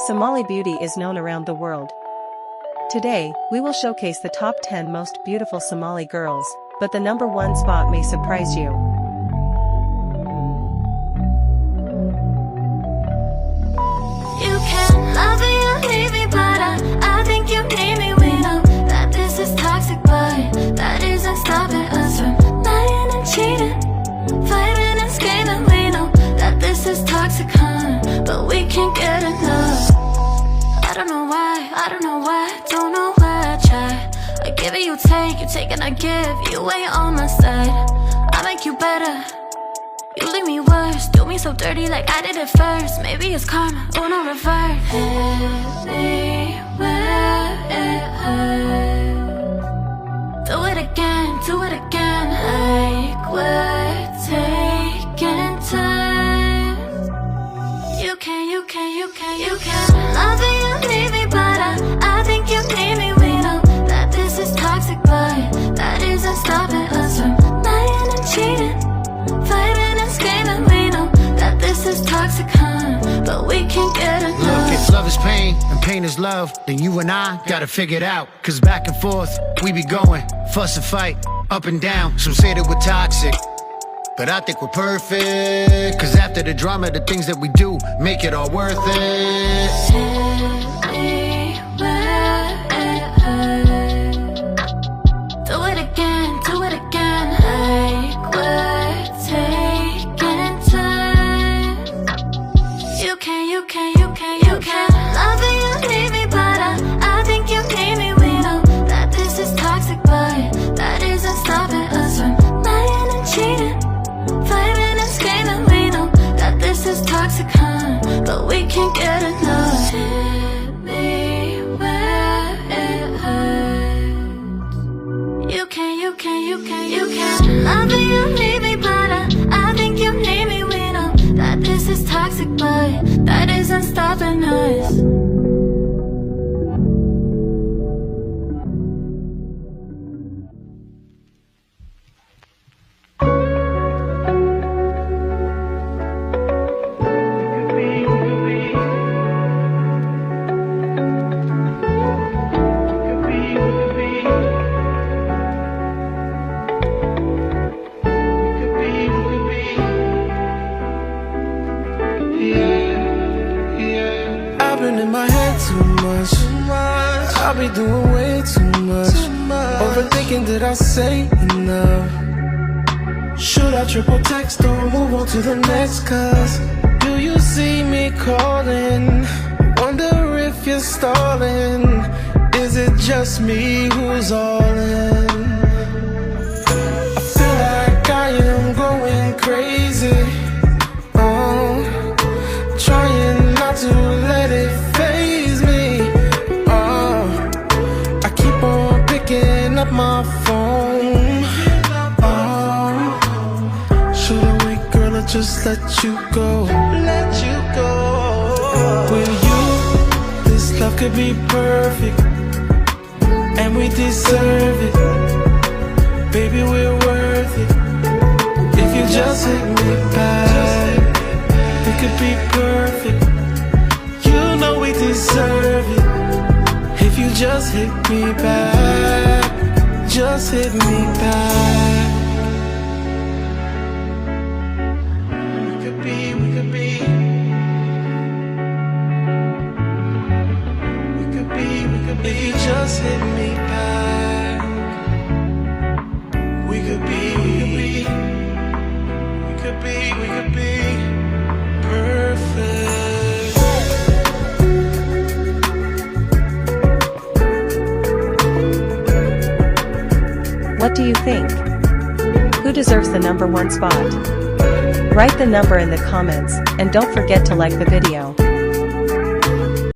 Somali beauty is known around the world. Today, we will showcase the top 10 most beautiful Somali girls, but the number 1 spot may surprise you. You can love me or leave me, but I think you need me. We know that this is toxic, but that isn't stopping us from lying and cheating, fighting and screaming. We know that this is toxic, but we can't get enough. I don't know why, don't know why I try. I give it, you take and I give. You ain't on my side, I make you better. You leave me worse, do me so dirty like I did it first. Maybe it's karma, oh no, reverse. Hit me where it hurts. Do it again, like we're taking turns. You can love me or leave me, but I think you need me. We know that this is toxic, but that isn't stopping us from lying and cheating, fighting and screaming. We know that this is toxic, but we can't get enough. Look, if love is pain and pain is love, then you and I gotta figure it out. Cause back and forth, we be going, fuss and fight, up and down. Some say that we're toxic, but I think we're perfect. Cause after the drama, the things that we do make it all worth it. Hit me where it hurts. Do it again, like we're taking turns. You can love me or leave me, but I think you need me. We know that this is toxic, but that isn't stopping us from lying and cheating, fighting and screaming. We know that this is toxic, but we can't get enough. Hit me where it hurts. You can love me or leave me, but I think you need me. We know that this is toxic, but that isn't stopping us. I've been in my head too much. I'll be doing way too much. Overthinking, did I say enough? Should I triple text or move on to the next? Cause do you see me calling? Wonder if you're stalling. Is it just me who's all in? I feel like I am going crazy. Trying not to let it faze me. I keep on picking up my phone. Should I wait, girl, or just let you go? With you, this love could be perfect, and we deserve it. Baby, we're worth it. If you just hit me back, we could be perfect. You know we deserve it. If you just hit me back, just hit me back. We could be. If you just hit me back, we could be. Perfect. What do you think? Who deserves the number 1 spot? Write the number in the comments, and don't forget to like the video.